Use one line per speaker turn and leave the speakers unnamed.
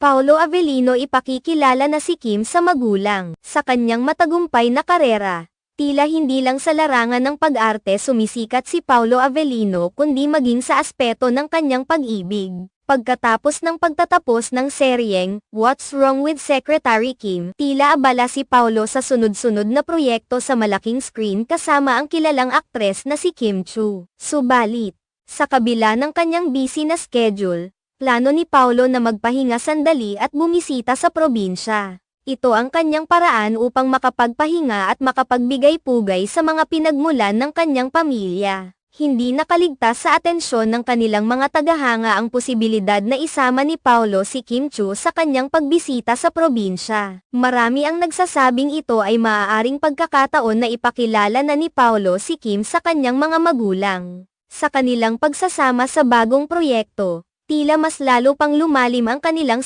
Paolo Avellino ipakikilala na si Kim sa magulang. Sa kanyang matagumpay na karera, tila hindi lang sa larangan ng pag-arte sumisikat si Paolo Avellino kundi maging sa aspeto ng kanyang pag-ibig. Pagkatapos ng pagtatapos ng seryeng What's Wrong with Secretary Kim, tila abala si Paolo sa sunod-sunod na proyekto sa malaking screen kasama ang kilalang aktres na si Kim Chu. Subalit, sa kabila ng kanyang busy na schedule, plano ni Paolo na magpahinga sandali at bumisita sa probinsya. Ito ang kanyang paraan upang makapagpahinga at makapagbigay-pugay sa mga pinagmulan ng kanyang pamilya. Hindi nakaligtas sa atensyon ng kanilang mga tagahanga ang posibilidad na isama ni Paolo si Kim Chu sa kanyang pagbisita sa probinsya. Marami ang nagsasabing ito ay maaaring pagkakataon na ipakilala na ni Paolo si Kim sa kanyang mga magulang. Sa kanilang pagsasama sa bagong proyekto, tila mas lalo pang lumalim ang kanilang